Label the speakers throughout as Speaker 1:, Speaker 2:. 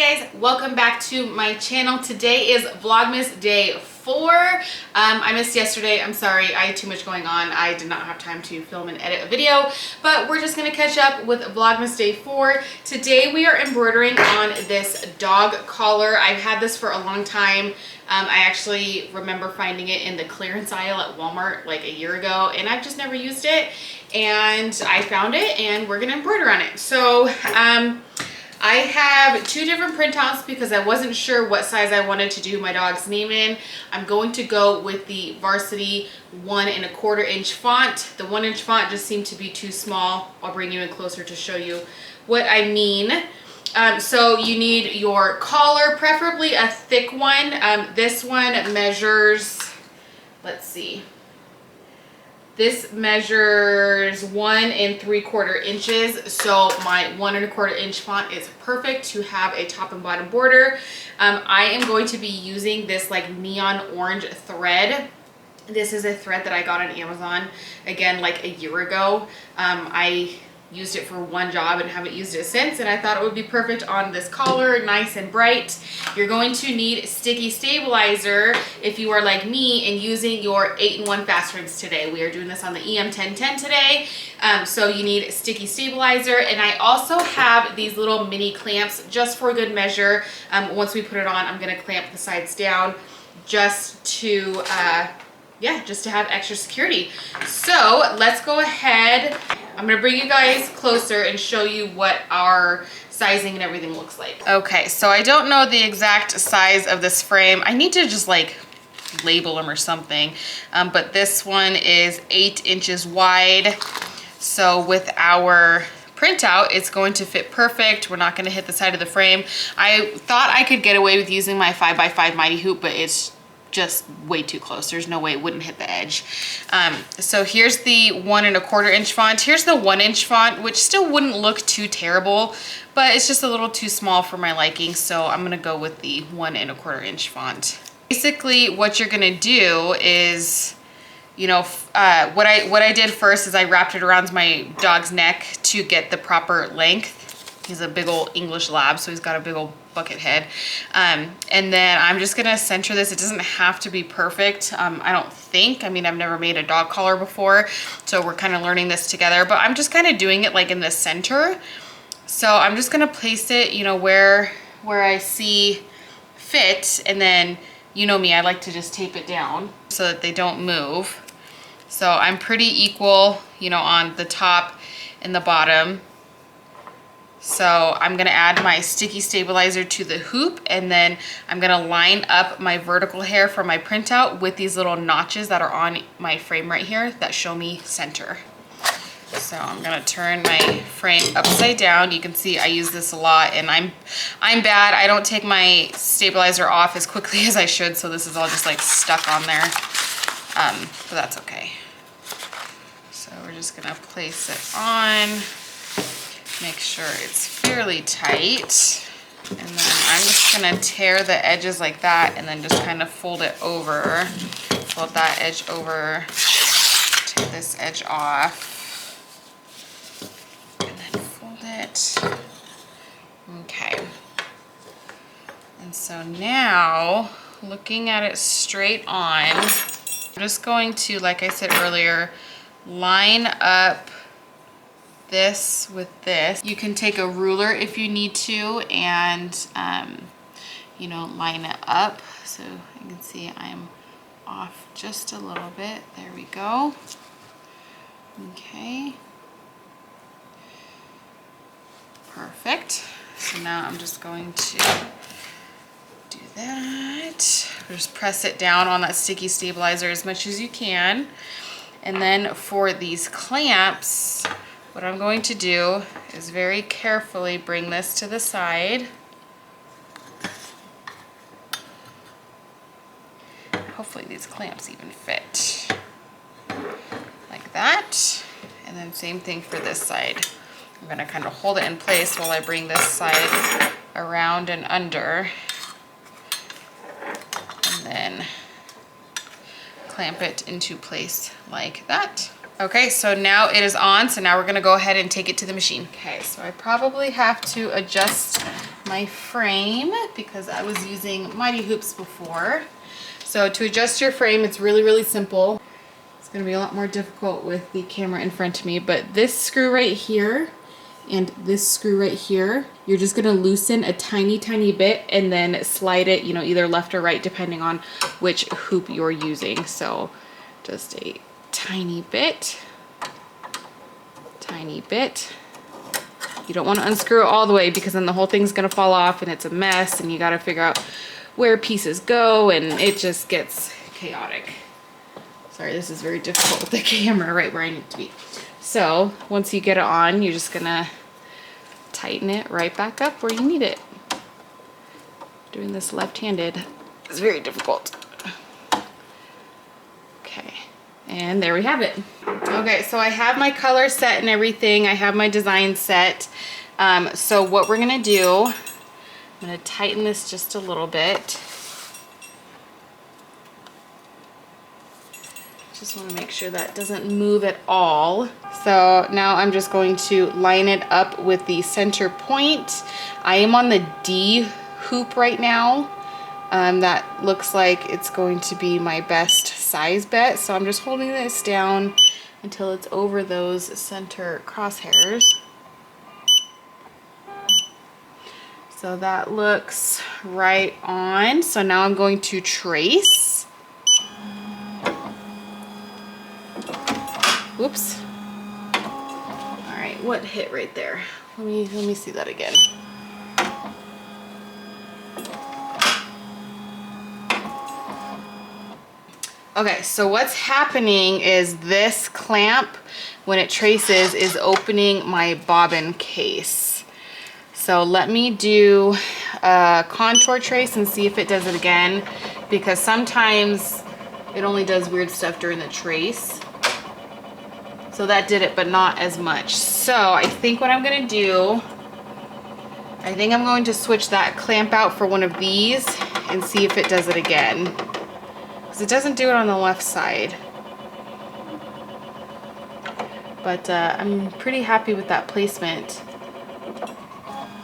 Speaker 1: guys, welcome back to my channel. Today is Vlogmas day 4. I missed yesterday. I'm sorry, I had too much going on. I did not have time to film and edit a video, but we're just gonna catch up with Vlogmas day 4. Today we are embroidering on this dog collar. I've had this for a long time. I actually remember finding it in the clearance aisle at Walmart like a year ago, and I've just never used it, and I found it and we're gonna embroider on it. So I have two different printouts because I wasn't sure what size I wanted to do my dog's name in. I'm going to go with the Varsity 1 1/4 inch font. The 1 inch font just seemed to be too small. I'll bring you in closer to show you what I mean. So you need your collar, preferably a thick one. This one measures, let's see. This measures 1 3/4 inches. So my 1 1/4 inch font is perfect to have a top and bottom border. I am going to be using this like neon orange thread. This is a thread that I got on Amazon, again, like a year ago. I used it for one job and haven't used it since, and I thought it would be perfect on this collar, nice and bright. You're going to need sticky stabilizer if you are like me and using your 8-in-1 fast rings today. We are doing this on the EM1010 today. So you need sticky stabilizer, and I also have these little mini clamps just for good measure. Once we put it on, I'm gonna clamp the sides down just to just to have extra security. So let's go ahead. I'm gonna bring you guys closer and show you what our sizing and everything looks like. Okay, so I don't know the exact size of this frame. I need to just like label them or something. But this one is 8 inches wide. So with our printout, it's going to fit perfect. We're not gonna hit the side of the frame. I thought I could get away with using my 5x5 Mighty Hoop, but it's just way too close. There's no way it wouldn't hit the edge. So here's the 1 1/4 inch font. Here's the 1 inch font, which still wouldn't look too terrible, but it's just a little too small for my liking. So I'm gonna go with the 1 1/4 inch font. Basically, what you're gonna do is, you know, what I did first is I wrapped it around my dog's neck to get the proper length. He's a big old English lab, so he's got a big old bucket head. And then I'm just gonna center this. It doesn't have to be perfect, I don't think. I mean, I've never made a dog collar before, so we're kind of learning this together, but I'm just kind of doing it like in the center. So I'm just gonna place it, you know, where I see fit, and then, you know me, I like to just tape it down so that they don't move. So I'm pretty equal, you know, on the top and the bottom. So I'm gonna add my sticky stabilizer to the hoop, and then I'm gonna line up my vertical hair for my printout with these little notches that are on my frame right here that show me center. So I'm gonna turn my frame upside down. You can see I use this a lot, and I'm bad. I don't take my stabilizer off as quickly as I should, so this is all just like stuck on there. But that's okay. So we're just gonna place it on. Make sure it's fairly tight, and then I'm just gonna tear the edges like that, and then just kind of fold it over, fold that edge over, take this edge off, and then fold it. Okay, and so now, looking at it straight on, I'm just going to, like I said earlier, line up this with this. You can take a ruler if you need to, and you know, line it up. So you can see I'm off just a little bit. There we go. Okay, perfect. So now I'm just going to do that. Just press it down on that sticky stabilizer as much as you can. And then for these clamps, what I'm going to do is very carefully bring this to the side. Hopefully these clamps even fit. Like that. And then same thing for this side. I'm going to kind of hold it in place while I bring this side around and under. And then clamp it into place like that. Okay, so now it is on. So now we're gonna go ahead and take it to the machine. Okay, so I probably have to adjust my frame because I was using Mighty Hoops before. So to adjust your frame, it's really, really simple. It's gonna be a lot more difficult with the camera in front of me, but this screw right here and this screw right here, you're just gonna loosen a tiny, tiny bit and then slide it, you know, either left or right, depending on which hoop you're using. So just a tiny bit, tiny bit. You don't want to unscrew it all the way because then the whole thing's gonna fall off and it's a mess and you gotta figure out where pieces go and it just gets chaotic. Sorry, this is very difficult with the camera right where I need to be. So once you get it on, you're just gonna tighten it right back up where you need it. Doing this left-handed is very difficult. Okay, and there we have it. Okay, so I have my color set and everything. I have my design set. So what we're gonna do, I'm gonna tighten this just a little bit. Just want to make sure that doesn't move at all. So now I'm just going to line it up with the center point. I am on the D hoop right now. That looks like it's going to be my best size bet. So I'm just holding this down until it's over those center crosshairs. So that looks right on. So now I'm going to trace. Whoops. All right, what hit right there? Let me see that again. Okay, so what's happening is this clamp, when it traces, is opening my bobbin case. So let me do a contour trace and see if it does it again, because sometimes it only does weird stuff during the trace. So that did it, but not as much. So I think what I'm gonna do, I think I'm going to switch that clamp out for one of these and see if it does it again. Because it doesn't do it on the left side. But I'm pretty happy with that placement,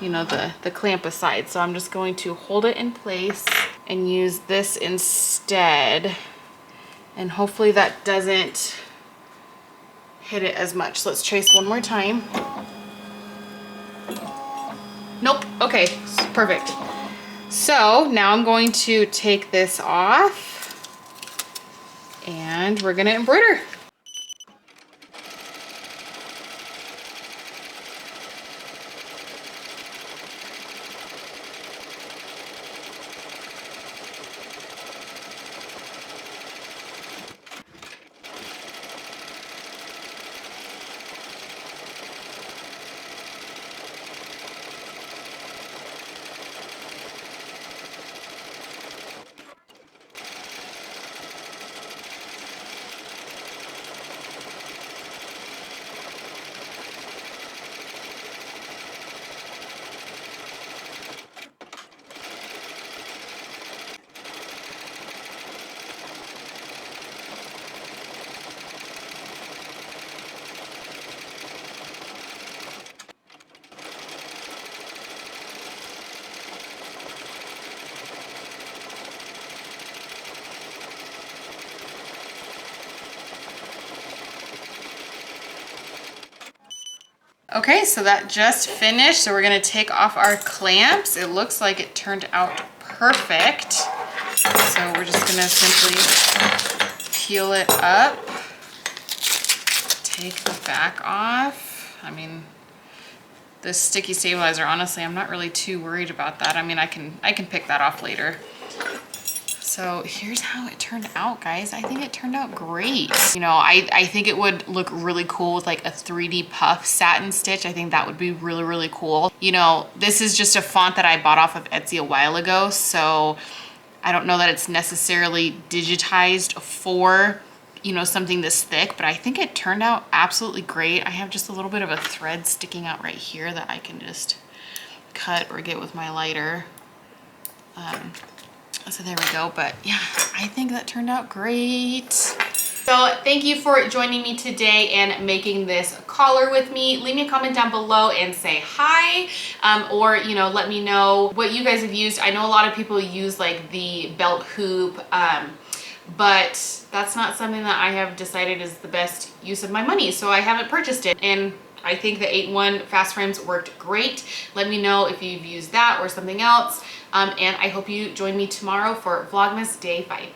Speaker 1: you know, the clamp aside. So I'm just going to hold it in place and use this instead. And hopefully that doesn't hit it as much. So let's trace one more time. Nope. Okay, perfect. So now I'm going to take this off and we're gonna embroider. Okay, so that just finished. So we're gonna take off our clamps. It looks like it turned out perfect. So we're just gonna simply peel it up, take the back off. I mean, this sticky stabilizer, honestly, I'm not really too worried about that. I mean, I can pick that off later. So here's how it turned out, guys. I think it turned out great. You know, I think it would look really cool with like a 3D puff satin stitch. I think that would be really, really cool. You know, this is just a font that I bought off of Etsy a while ago, so I don't know that it's necessarily digitized for, you know, something this thick, but I think it turned out absolutely great. I have just a little bit of a thread sticking out right here that I can just cut or get with my lighter. So there we go, but yeah, I think that turned out great. So thank you for joining me today and making this collar with me. Leave me a comment down below and say hi, or let me know what you guys have used. I know a lot of people use like the belt hoop, but that's not something that I have decided is the best use of my money, so I haven't purchased it. And I think the 8-in-1 fast frames worked great. Let me know if you've used that or something else. And I hope you join me tomorrow for Vlogmas Day 5.